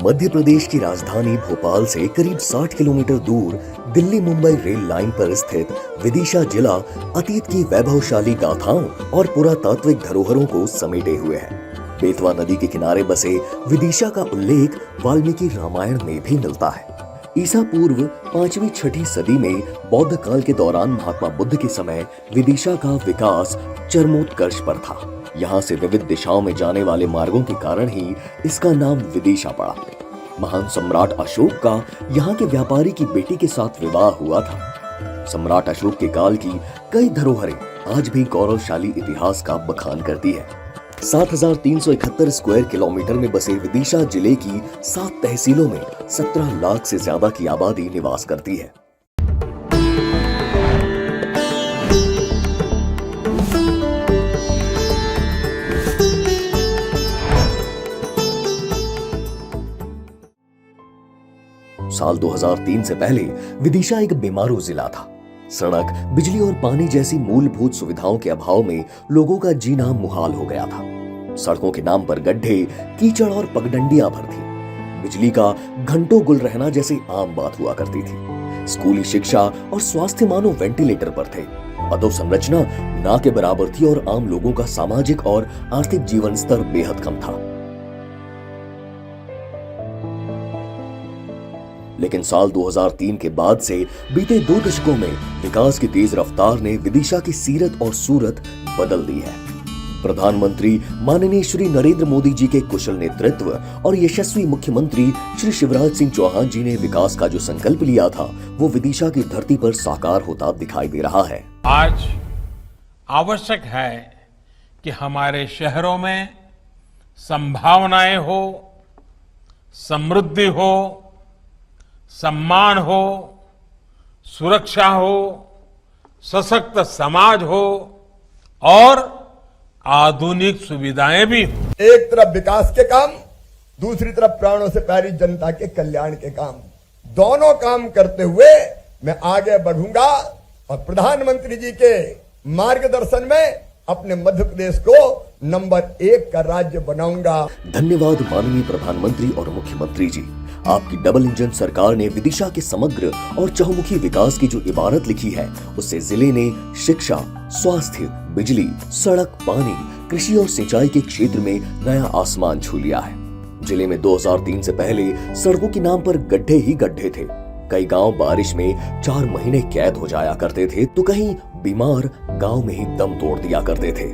मध्य प्रदेश की राजधानी भोपाल से करीब 60 किलोमीटर दूर दिल्ली मुंबई रेल लाइन पर स्थित विदिशा जिला अतीत की वैभवशाली गाथाओं और पुरातात्विक धरोहरों को समेटे हुए है। बेतवा नदी के किनारे बसे विदिशा का उल्लेख वाल्मीकि रामायण में भी मिलता है। ईसा पूर्व 5वीं-6वीं सदी में बौद्ध काल के दौरान महात्मा बुद्ध के समय विदिशा का विकास चरमोत्कर्ष पर था। यहाँ से विविध दिशाओं में जाने वाले मार्गों के कारण ही इसका नाम विदिशा पड़ा। महान सम्राट अशोक का यहाँ के व्यापारी की बेटी के साथ विवाह हुआ था। सम्राट अशोक के काल की कई धरोहरें आज भी गौरवशाली इतिहास का बखान करती है। 7,371 स्क्वायर किलोमीटर में बसे विदिशा जिले की 7 तहसीलों में 17 लाख से ज्यादा की आबादी निवास करती है। साल 2003 से पहले विदिशा एक बीमारू जिला था। सड़क, बिजली और पानी जैसी मूलभूत सुविधाओं के अभाव में लोगों का जीना मुहाल हो गया था। सड़कों के नाम पर गड्ढे, कीचड़ और पगडंडियां भर थी। बिजली का घंटों गुल रहना जैसी आम बात हुआ करती थी। स्कूली शिक्षा और स्वास्थ्य मानो वेंटिलेटर पर थे। अधोसंरचना ना के बराबर थी और आम लोगों का सामाजिक और आर्थिक जीवन स्तर बेहद कम था। लेकिन साल 2003 के बाद से बीते 2 दशकों में विकास की तेज रफ्तार ने विदिशा की सीरत और सूरत बदल दी है। प्रधानमंत्री माननीय श्री नरेंद्र मोदी जी के कुशल नेतृत्व और यशस्वी मुख्यमंत्री श्री शिवराज सिंह चौहान जी ने विकास का जो संकल्प लिया था, वो विदिशा की धरती पर साकार होता दिखाई दे रहा है। आज आवश्यक है कि हमारे शहरों में संभावनाएं हो, समृद्धि हो, सम्मान हो, सुरक्षा हो, सशक्त समाज हो और आधुनिक सुविधाएं भी हो। एक तरफ विकास के काम, दूसरी तरफ प्राणों से प्यारी जनता के कल्याण के काम, दोनों काम करते हुए मैं आगे बढ़ूंगा और प्रधानमंत्री जी के मार्गदर्शन में अपने मध्य प्रदेश को नंबर 1 का राज्य बनाऊंगा। धन्यवाद माननीय प्रधानमंत्री और मुख्यमंत्री जी। आपकी डबल इंजन सरकार ने विदिशा के समग्र और चहुमुखी विकास की जो इबारत लिखी है, उससे जिले ने शिक्षा, स्वास्थ्य, बिजली, सड़क, पानी, कृषि और सिंचाई के क्षेत्र में नया आसमान छू लिया है। जिले में 2003 से पहले सड़कों के नाम पर गड्ढे ही गड्ढे थे। कई गांव बारिश में 4 महीने कैद हो जाया करते थे, तो कहीं बीमार गांव में ही दम तोड़ दिया करते थे।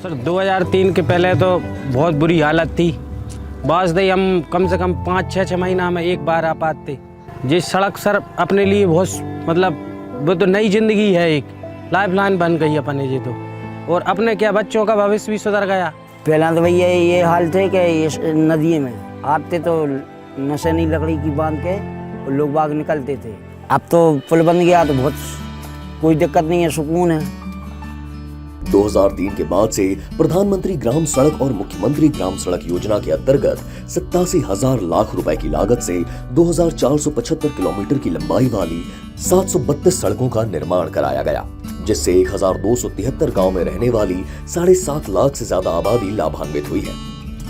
सर 2003 के पहले तो बहुत बुरी हालत थी। बस दे हम कम से कम 5-6 महीना में एक बार आ पाते। ये सड़क सर अपने लिए बहुत मतलब वो तो नई जिंदगी है, एक लाइफ लाइन बन गई अपने ये तो, और अपने क्या बच्चों का भविष्य भी सुधर गया। पहला तो भैया ये हाल थे कि नदी में आते तो नशेनी लकड़ी की बांध के लोग बाग निकलते थे। अब तो पुल बन गया तो बहुत कोई दिक्कत नहीं है, सुकून है। 2003 के बाद से प्रधानमंत्री ग्राम सड़क और मुख्यमंत्री ग्राम सड़क योजना के अंतर्गत 87,000 लाख रुपए की लागत से 2,475 किलोमीटर की लंबाई वाली 732 सड़कों का निर्माण कराया गया, जिससे 1,273 गांव में रहने वाली 7.5 लाख से ज्यादा आबादी लाभान्वित हुई है।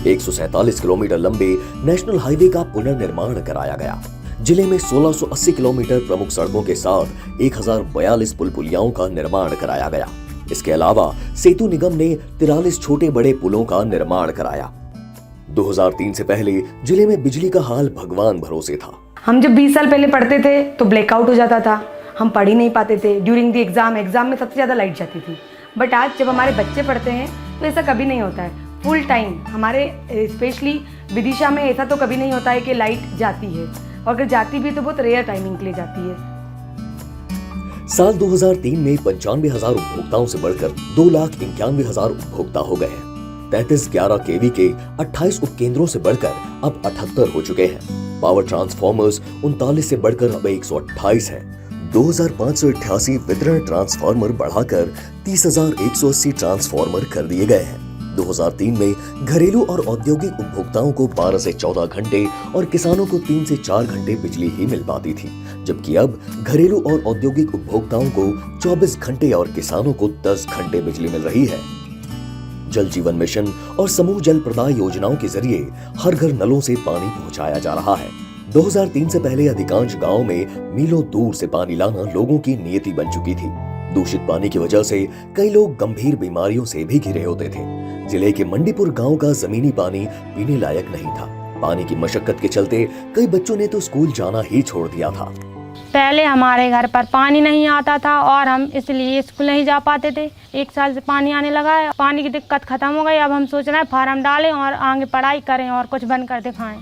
147 किलोमीटर लंबे नेशनल हाईवे का पुनर्निर्माण कराया गया। जिले में 1680 किलोमीटर प्रमुख सड़कों के साथ 1042 पुल पुलियाओं का निर्माण कराया गया। इसके अलावा सेतु निगम ने 43 छोटे बड़े पुलों का निर्माण कराया। 2003 से पहले जिले में बिजली का हाल भगवान भरोसे था। हम जब 20 साल पहले पढ़ते थे तो ब्लैकआउट हो जाता था, हम पढ़ ही नहीं पाते थे। ड्यूरिंग द एग्जाम में सबसे ज्यादा लाइट जाती थी। बट आज जब हमारे बच्चे पढ़ते हैं तो ऐसा कभी नहीं होता है। फुल टाइम हमारे स्पेशली विदिशा में ऐसा तो कभी नहीं होता है कि लाइट जाती है, और अगर जाती भी तो बहुत रेयर टाइमिंग के लिए जाती है। साल 2003 में 95,000 उपभोक्ताओं से बढ़कर 2,91,000 उपभोक्ता हो गए हैं। 3311 केवी के 28 उपकेंद्रों से बढ़कर अब 78 हो चुके हैं। पावर ट्रांसफार्मर्स 39 से बढ़कर अब 128 है। 2,588 वितरण ट्रांसफार्मर बढ़ाकर 30,180 ट्रांसफार्मर कर दिए गए हैं। 2003 में घरेलू और औद्योगिक उपभोक्ताओं को 12 से 14 घंटे और किसानों को 3 से 4 घंटे बिजली ही मिल पाती थी, जबकि अब घरेलू और औद्योगिक उपभोक्ताओं को 24 घंटे और किसानों को 10 घंटे बिजली मिल रही है। जल जीवन मिशन और समूह जल प्रदाय योजनाओं के जरिए हर घर नलों से पानी पहुंचाया जा रहा है। 2003 से पहले अधिकांश गांव में मीलों दूर से पानी लाना लोगों की नियति बन चुकी थी। दूषित पानी की वजह से कई लोग गंभीर बीमारियों से भी घिरे होते थे। जिले के मंडीपुर गांव का जमीनी पानी पीने लायक नहीं था। पानी की मशक्कत के चलते कई बच्चों ने तो स्कूल जाना ही छोड़ दिया था। पहले हमारे घर पर पानी नहीं आता था और हम इसलिए स्कूल नहीं जा पाते थे। 1 साल से पानी आने लगा है, पानी की दिक्कत खत्म हो गई। अब हम सोच रहे हैं फार्म डालें और आगे पढ़ाई करें और कुछ बनकर दिखाएं।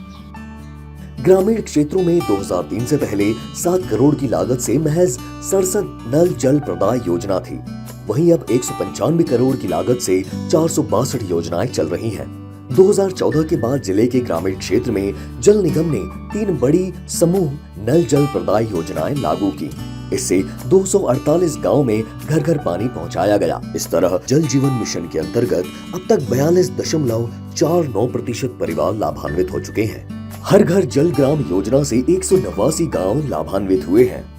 ग्रामीण क्षेत्रों में 2003 से पहले 7 करोड़ की लागत से महज 67 नल जल प्रदाय योजना थी। वहीं अब 195 करोड़ की लागत से 462 योजनाएं चल रही हैं। 2014 के बाद जिले के ग्रामीण क्षेत्र में जल निगम ने 3 बड़ी समूह नल जल प्रदाय योजनाएं लागू की। इससे 248 गांव में घर घर पानी पहुंचाया गया। इस तरह जल जीवन मिशन के अंतर्गत अब तक 42.49% परिवार लाभान्वित हो चुके हैं। हर घर जल ग्राम योजना से 189 गांव लाभान्वित हुए हैं।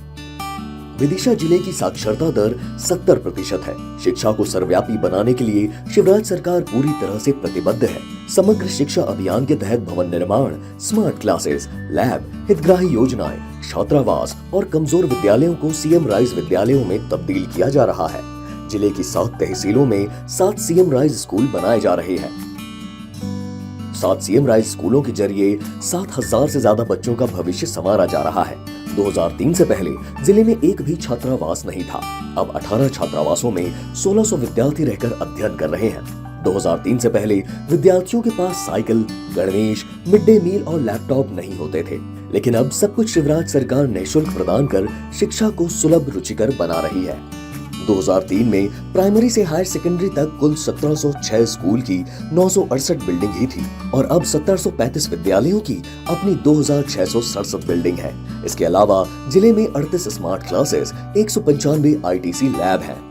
विदिशा जिले की साक्षरता दर 70% है। शिक्षा को सर्वव्यापी बनाने के लिए शिवराज सरकार पूरी तरह से प्रतिबद्ध है। समग्र शिक्षा अभियान के तहत भवन निर्माण, स्मार्ट क्लासेस, लैब, हितग्राही योजनाएं, छात्रावास और कमजोर विद्यालयों को सीएम राइज विद्यालयों में तब्दील किया जा रहा है। जिले की 7 तहसीलों में 7 सीएम राइज स्कूल बनाए जा रहे हैं। 7 सीएम राइज स्कूलों के जरिए 7,000 से ज्यादा बच्चों का भविष्य संवारा जा रहा है। 2003 से पहले जिले में एक भी छात्रावास नहीं था। अब 18 छात्रावासों में 1600 विद्यार्थी रहकर अध्ययन कर रहे हैं। 2003 से पहले विद्यार्थियों के पास साइकिल, गणवेश, मिड डे मील और लैपटॉप नहीं होते थे, लेकिन अब सब कुछ शिवराज सरकार निःशुल्क प्रदान कर शिक्षा को सुलभ रुचिकर बना रही है। 2003 में प्राइमरी से हायर सेकेंडरी तक कुल 1706 स्कूल की 968 बिल्डिंग ही थी और अब 1735 विद्यालयों की अपनी 2667 बिल्डिंग है। इसके अलावा जिले में 38 स्मार्ट क्लासेस, 195 आईटीसी लैब हैं।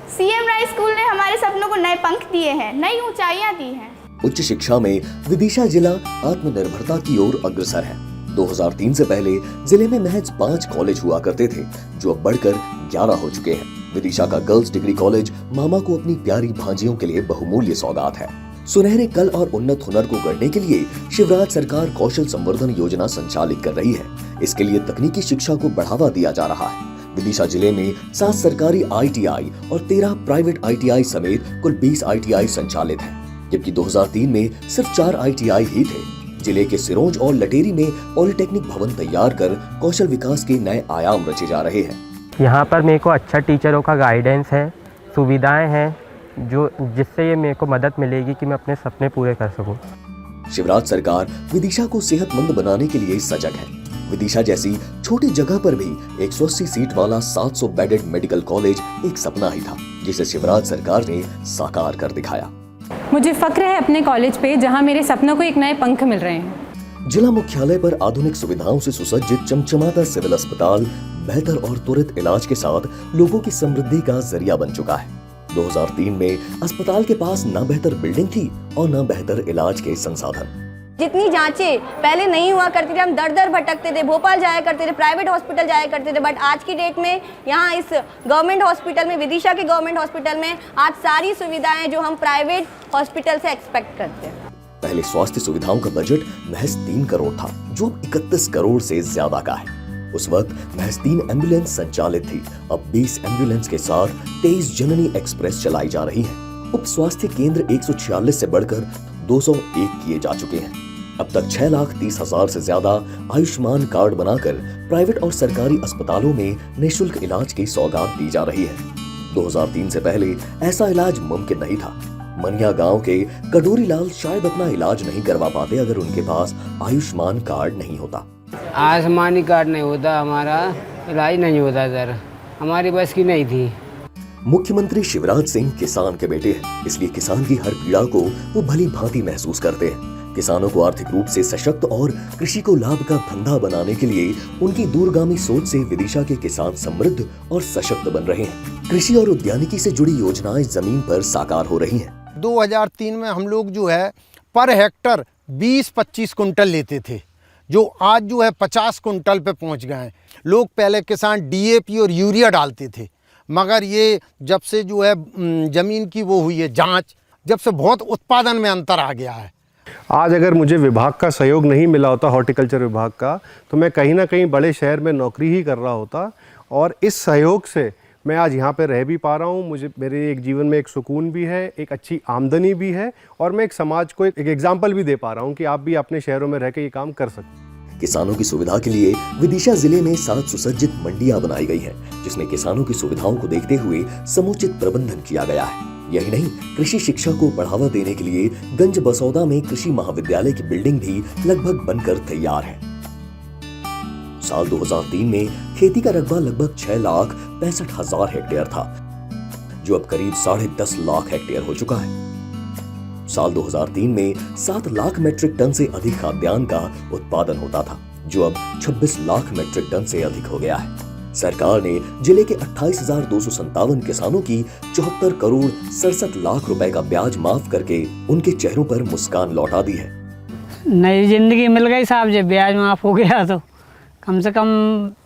सीएम राइज स्कूल ने हमारे सपनों को नए पंख दिए हैं, नई ऊंचाइयां दी हैं। उच्च शिक्षा में विदिशा जिला आत्मनिर्भरता की ओर अग्रसर है। 2003 से पहले जिले में महज 5 कॉलेज हुआ करते थे, जो अब बढ़कर 11 हो चुके हैं। विदिशा का गर्ल्स डिग्री कॉलेज मामा को अपनी प्यारी भांजियों के लिए बहुमूल्य सौगात है। सुनहरे कल और उन्नत हुनर को गढ़ने के लिए शिवराज सरकार कौशल संवर्धन योजना संचालित कर रही है। इसके लिए तकनीकी शिक्षा को बढ़ावा दिया जा रहा है। विदिशा जिले में 7 सरकारी ITI और 13 प्राइवेट ITI समेत कुल 20 ITI संचालित हैं, जबकि 2003 में सिर्फ 4 ITI ही थे। जिले के सिरोंज और लटेरी में पॉलिटेक्निक भवन तैयार कर कौशल विकास के नए आयाम रचे जा रहे हैं। यहाँ पर मेरे को अच्छा टीचरों का गाइडेंस है, सुविधाएं हैं, जो जिससे ये मेरे को मदद मिलेगी कि मैं अपने सपने पूरे कर सकूं। शिवराज सरकार विदिशा को सेहतमंद बनाने के लिए सजग है। विदिशा जैसी छोटी जगह पर भी 180 सीट वाला 700 बेडेड मेडिकल कॉलेज एक सपना ही था, जिसे शिवराज सरकार ने साकार कर दिखाया। मुझे फक्र है अपने कॉलेज पे, जहां मेरे सपनों को एक नए पंख मिल रहे हैं। जिला मुख्यालय पर आधुनिक सुविधाओं से सुसज्जित चमचमाता सिविल अस्पताल बेहतर और त्वरित इलाज के साथ लोगों की समृद्धि का जरिया बन चुका है। 2003 में अस्पताल के पास न बेहतर बिल्डिंग थी और न बेहतर इलाज के संसाधन। जितनी जांचें पहले नहीं हुआ करती थी, हम दर दर भटकते थे, भोपाल जाया करते थे, प्राइवेट हॉस्पिटल जाया करते थे, बट आज की डेट में यहाँ इस गवर्नमेंट हॉस्पिटल में, विदिशा के गवर्नमेंट हॉस्पिटल में आज सारी सुविधाएं जो हम प्राइवेट हॉस्पिटल से एक्सपेक्ट करते हैं। पहले स्वास्थ्य सुविधाओं का बजट महज 3 करोड़ था, जो 31 करोड़ से ज्यादा का है। उस वक्त महज 3 एम्बुलेंस संचालित थी। अब 20 एम्बुलेंस के साथ 23 जननी एक्सप्रेस चलाई जा रही है। उप स्वास्थ्य केंद्र 146 से बढ़कर 201 किए जा चुके हैं। अब तक 6,30,000 से ज्यादा आयुष्मान कार्ड बनाकर प्राइवेट और सरकारी अस्पतालों में निःशुल्क इलाज की सौगात दी जा रही है। 2003 से पहले ऐसा इलाज मुमकिन नहीं था। मनिया गांव के कटोरी लाल शायद अपना इलाज नहीं करवा पाते अगर उनके पास आयुष्मान कार्ड नहीं होता। आयुष्मान कार्ड नहीं होता, हमारा इलाज नहीं होता सर, हमारी बस की नहीं थी। मुख्यमंत्री शिवराज सिंह किसान के बेटे हैं, इसलिए किसान की हर पीड़ा को वो भली भांति महसूस करते हैं। किसानों को आर्थिक रूप से सशक्त और कृषि को लाभ का धंधा बनाने के लिए उनकी दूरगामी सोच से विदिशा के किसान समृद्ध और सशक्त बन रहे हैं। कृषि और उद्यानिकी से जुड़ी योजनाएं जमीन पर साकार हो रही हैं। 2003 में हम लोग जो है पर हेक्टर 20-25 कुंटल लेते थे, जो आज जो है 50 कुंटल पे पहुंच गए हैं। लोग पहले किसान DAP और यूरिया डालते थे, मगर ये जब से जो है ज़मीन की वो हुई है जांच, जब से बहुत उत्पादन में अंतर आ गया है। आज अगर मुझे विभाग का सहयोग नहीं मिला होता, हॉर्टिकल्चर विभाग का, तो मैं कहीं ना कहीं बड़े शहर में नौकरी ही कर रहा होता। और इस सहयोग से मैं आज यहाँ पे रह भी पा रहा हूँ। मुझे मेरे एक जीवन में एक सुकून भी है, एक अच्छी आमदनी भी है, और मैं एक समाज को एक एग्जाम्पल भी दे पा रहा हूँ कि आप भी अपने शहरों में रह के ये काम कर सकते हैं। किसानों की सुविधा के लिए विदिशा जिले में 7 सुसज्जित मंडियां बनाई गई हैं, जिसमें किसानों की सुविधाओं को देखते हुए समुचित प्रबंधन किया गया है। यही नहीं, कृषि शिक्षा को बढ़ावा देने के लिए गंज बसौदा में कृषि महाविद्यालय की बिल्डिंग भी लगभग बनकर तैयार है। साल 2003 में खेती का रकबा लगभग 6,65,000 हेक्टेयर था, जो अब करीब 10.5 लाख हेक्टेयर हो चुका है। साल 2003 में 7 लाख मीट्रिक टन से अधिक खाद्यान्न का उत्पादन होता था, जो अब 26 लाख मीट्रिक टन से अधिक हो गया है। सरकार ने जिले के 28,257 किसानों की 74 करोड़ 67 लाख रुपए का ब्याज माफ करके उनके चेहरों पर मुस्कान लौटा दी है। नई जिंदगी मिल गई साहब, जब ब्याज माफ हो गया तो कम से कम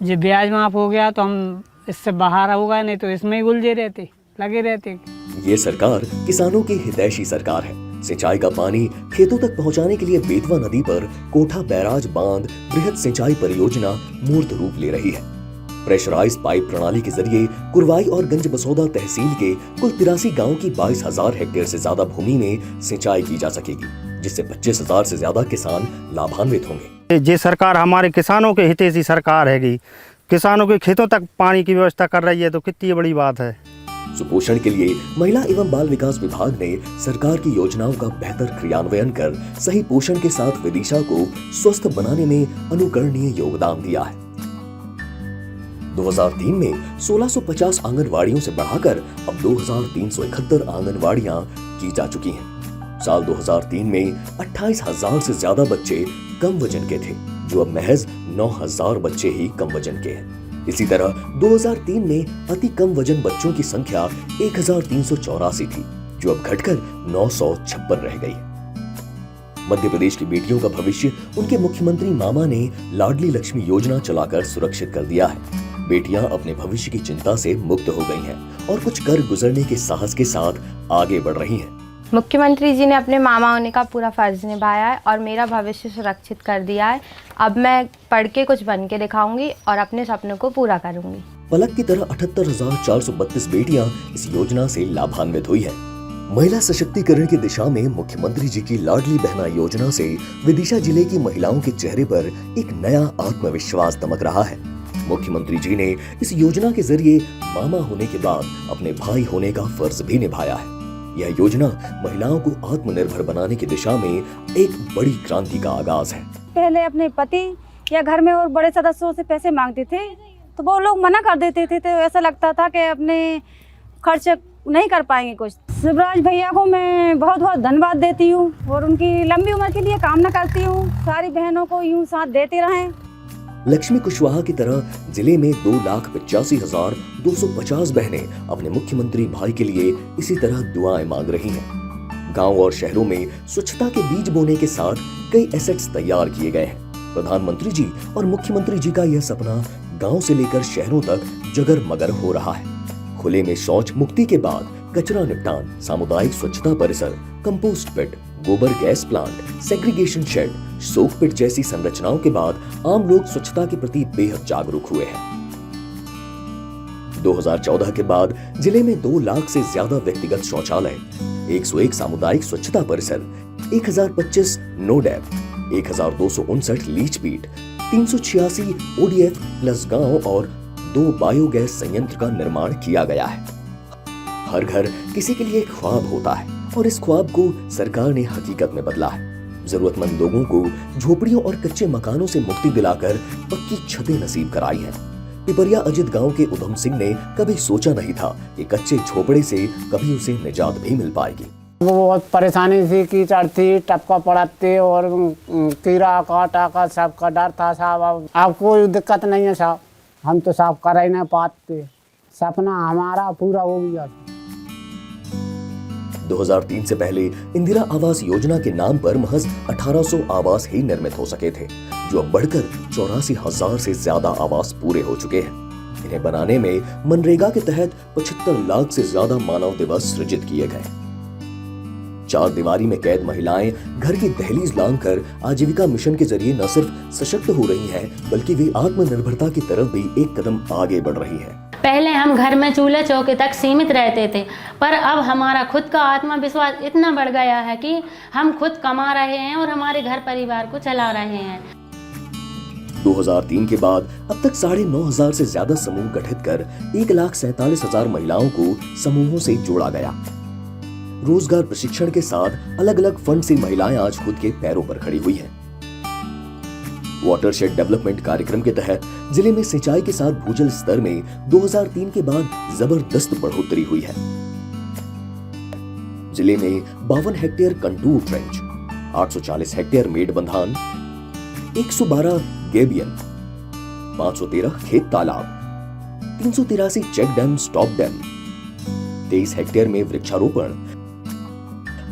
जब ब्याज माफ हो गया तो हम इससे बाहर हो गए, नहीं तो इसमें ही उलझे रहते, लगे रहते। ये सरकार किसानों की हितैषी सरकार है। सिंचाई का पानी खेतों तक पहुंचाने के लिए बेतवा नदी पर कोठा बैराज बांध बृहद सिंचाई परियोजना मूर्त रूप ले रही है। प्रेशराइज्ड पाइप प्रणाली के जरिए कुरवाई और गंज बसौदा तहसील के कुल 83 गाँव की 22,000 हेक्टेयर से ज्यादा भूमि में सिंचाई की जा सकेगी, जिससे 25,000 से ज्यादा किसान लाभान्वित होंगे। ये सरकार हमारे किसानों के हितैषी सरकार हैगी, किसानों के खेतों तक पानी की व्यवस्था कर रही है, तो कितनी बड़ी बात है। सुपोषण के लिए महिला एवं बाल विकास विभाग ने सरकार की योजनाओं का बेहतर क्रियान्वयन कर सही पोषण के साथ विदिशा को स्वस्थ बनाने में अनुकरणीय योगदान दिया है। 2003 में 1650 आंगनवाड़ियों से बढ़ाकर अब 2,371 आंगनवाड़ियां की जा चुकी हैं। साल 2003 में 28,000 से ज्यादा बच्चे कम वजन के थे, जो अब महज 9,000 बच्चे ही कम वजन के हैं। इसी तरह 2003 में अति कम वजन बच्चों की संख्या 1,384 थी, जो अब घटकर 956 रह गई है। मध्य प्रदेश की बेटियों का भविष्य उनके मुख्यमंत्री मामा ने लाडली लक्ष्मी योजना चलाकर सुरक्षित कर दिया है। बेटियां अपने भविष्य की चिंता से मुक्त हो गई हैं और कुछ कर गुजरने के साहस के साथ आगे बढ़ रही हैं। मुख्यमंत्री जी ने अपने मामा होने का पूरा फर्ज निभाया है और मेरा भविष्य सुरक्षित कर दिया है। अब मैं पढ़ के कुछ बन के दिखाऊंगी और अपने सपनों को पूरा करूंगी। पलक की तरह 78,432 बेटियां इस योजना से लाभान्वित हुई हैं। महिला सशक्तिकरण की दिशा में मुख्यमंत्री जी की लाडली बहना योजना से विदिशा जिले की महिलाओं के चेहरे पर एक नया आत्मविश्वास दमक रहा है। मुख्यमंत्री जी ने इस योजना के जरिए मामा होने के बाद अपने भाई होने का फर्ज भी निभाया है। यह योजना महिलाओं को आत्मनिर्भर बनाने की दिशा में एक बड़ी क्रांति का आगाज है। पहले अपने पति या घर में और बड़े सदस्यों से पैसे मांगते थे तो वो लोग मना कर देते थे, तो ऐसा लगता था कि अपने खर्च नहीं कर पाएंगे कुछ। शिवराज भैया को मैं बहुत बहुत धन्यवाद देती हूँ और उनकी लंबी उम्र के लिए कामना करती हूँ। सारी बहनों को यूं साथ देते रहें। लक्ष्मी कुशवाहा की तरह जिले में 2,85,250 बहनें अपने मुख्यमंत्री भाई के लिए इसी तरह दुआएं मांग रही हैं। गांव और शहरों में स्वच्छता के बीज बोने के साथ कई एसेट्स तैयार किए गए हैं। प्रधानमंत्री जी और मुख्यमंत्री जी का यह सपना गांव से लेकर शहरों तक जगर मगर हो रहा है। खुले में शौच मुक्ति के बाद कचरा निपटान, सामुदायिक स्वच्छता परिसर, कंपोस्ट पिट, गोबर गैस प्लांट, सेग्रीगेशन शेड, सोक पिट जैसी संरचनाओं के बाद आम लोग स्वच्छता के प्रति बेहद जागरूक हुए हैं। 2014 के बाद जिले में 2 लाख से ज्यादा व्यक्तिगत शौचालय, 101 सामुदायिक स्वच्छता परिसर, 1025 नोडैप, 1259 लीच पीट, 386 ODF प्लस गांव और 2 बायोगैस संयंत्र का निर्माण किया गया है। हर घर किसी के लिए एक ख्वाब होता है और इस ख्वाब को सरकार ने हकीकत में बदला है। जरूरतमंद लोगों को झोपड़ियों और कच्चे मकानों से मुक्ति दिलाकर पक्की छतें नसीब कराई हैं। पिपरिया अजित गांव के उधम सिंह ने कभी सोचा नहीं था कि कच्चे झोपड़े से कभी उसे निजात भी मिल पाएगी। वो बहुत परेशानी थी, कीचड़ थी, टपका पड़ाते और कीड़ा काटा का सबका डर था साहब। अब कोई दिक्कत नहीं है साहब, हम तो साहब कर ही नहीं पाते, सपना हमारा पूरा हो गया। 2003 से पहले इंदिरा आवास योजना के नाम पर महज 1800 आवास ही निर्मित हो सके थे, जो अब बढ़कर 84,000 से ज्यादा आवास पूरे हो चुके हैं। इन्हें बनाने में मनरेगा के तहत 75 लाख से ज्यादा मानव दिवस सृजित किए गए। चार दीवारी में कैद महिलाएं घर की दहलीज लांघकर आजीविका मिशन के जरिए न सिर्फ सशक्त हो रही हैं, बल्कि वे आत्मनिर्भरता की तरफ भी एक कदम आगे बढ़ रही हैं। पहले हम घर में चूल्हे चौके तक सीमित रहते थे, पर अब हमारा खुद का आत्मविश्वास इतना बढ़ गया है कि हम खुद कमा रहे हैं और हमारे घर परिवार को चला रहे हैं। 2003 के बाद अब तक 9,500 से ज्यादा समूह गठित कर 1,47,000 महिलाओं को समूहों से जोड़ा गया। रोजगार प्रशिक्षण के साथ अलग अलग फंड से महिलाएं आज खुद के पैरों पर खड़ी हुई हैं। वाटरशेड डेवलपमेंट कार्यक्रम के तहत जिले में सिंचाई के साथ भूजल स्तर में 2003 के बाद जबरदस्त बढ़ोतरी हुई है। जिले में 52 हेक्टेयर कंटूर ट्रेंच, 840 हेक्टेयर मेडबंधान, 112 गेबियन, 513 खेत तालाब, 383 check dam stop dam, 23 hectare में वृक्षारोपण,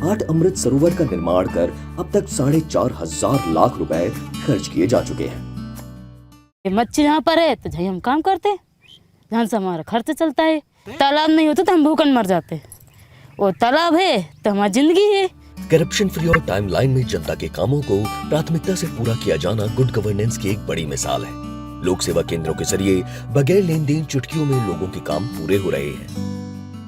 8 अमृत सरोवर का निर्माण कर अब तक 4,500 लाख रुपए खर्च किए जा चुके हैं। मच्छी जहाँ पर है तो हम काम करते, जहाँ से हमारा खर्च चलता है। तालाब नहीं होता तो हम भूखन मर जाते, और तालाब है तो हमारी जिंदगी है। करप्शन फ्री और टाइमलाइन में जनता के कामों को प्राथमिकता से पूरा किया जाना गुड गवर्नेंस की एक बड़ी मिसाल है। लोक सेवा केंद्रों के जरिए बगैर लेन देन चुटकियों में लोगों के काम पूरे हो रहे हैं।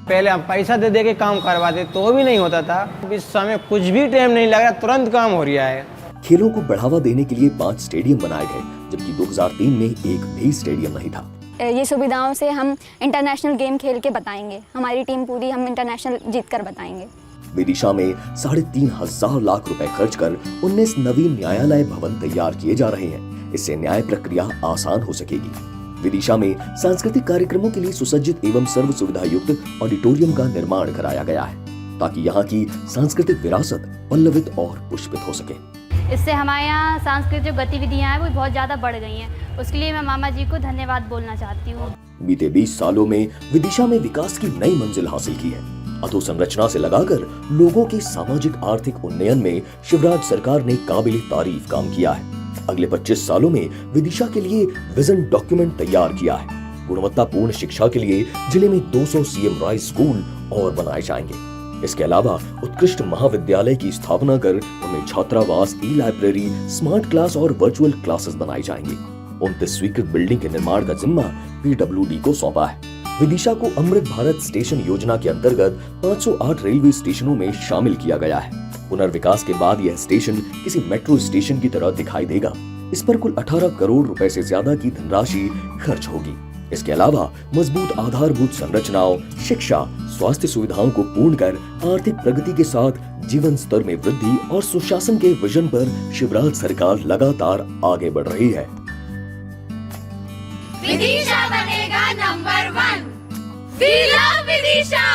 पहले हम पैसा दे दे के काम करवाते तो भी नहीं होता था, इस समय कुछ भी टाइम नहीं लग रहा, तुरंत काम हो रहा है। खेलों को बढ़ावा देने के लिए 5 स्टेडियम बनाए गए, जबकि 2003 में एक भी स्टेडियम नहीं था। ये सुविधाओं से हम इंटरनेशनल गेम खेल के बताएंगे, हमारी टीम पूरी हम इंटरनेशनल जीत कर बताएंगे। विदिशा में 3,500 लाख रुपए खर्च कर 19 नवीन न्यायालय भवन तैयार किए जा रहे हैं। इससे न्याय प्रक्रिया आसान हो सकेगी। विदिशा में सांस्कृतिक कार्यक्रमों के लिए सुसज्जित एवं सर्व सुविधा युक्त ऑडिटोरियम का निर्माण कराया गया है, ताकि यहाँ की सांस्कृतिक विरासत पल्लवित और पुष्पित हो सके। इससे हमारे यहाँ सांस्कृतिक गतिविधियाँ हैं वो बहुत ज़्यादा बढ़ गई हैं। उसके लिए मैं मामा जी को धन्यवाद बोलना चाहती हूँ। बीते 20 सालों में विदिशा में विकास की नई मंजिल हासिल की है। अधोसंरचना से लगाकर लोगों के सामाजिक आर्थिक उन्नयन में शिवराज सरकार ने काबिल तारीफ काम किया है। अगले 25 सालों में विदिशा के लिए विजन डॉक्यूमेंट तैयार किया है। गुणवत्तापूर्ण शिक्षा के लिए जिले में 200 सीएम राइज स्कूल और बनाए जाएंगे। इसके अलावा उत्कृष्ट महाविद्यालय की स्थापना कर उनमें छात्रावास, ई लाइब्रेरी, स्मार्ट क्लास और वर्चुअल क्लासेस बनाई जाएंगी। 29 स्वीकृत बिल्डिंग के निर्माण का जिम्मा PWD को सौंपा है। विदिशा को अमृत भारत स्टेशन योजना के अंतर्गत 508 रेलवे स्टेशनों में शामिल किया गया है। पुनर्विकास के बाद यह स्टेशन किसी मेट्रो स्टेशन की तरह दिखाई देगा। इस पर कुल 18 करोड़ रुपए से ज्यादा की धनराशि खर्च होगी। इसके अलावा मजबूत आधारभूत संरचनाओं, शिक्षा, स्वास्थ्य सुविधाओं को पूर्ण कर आर्थिक प्रगति के साथ जीवन स्तर में वृद्धि और सुशासन के विजन पर शिवराज सरकार लगातार आगे बढ़ रही है। विदिशा बनेगा नंबर 1। We love Vidisha.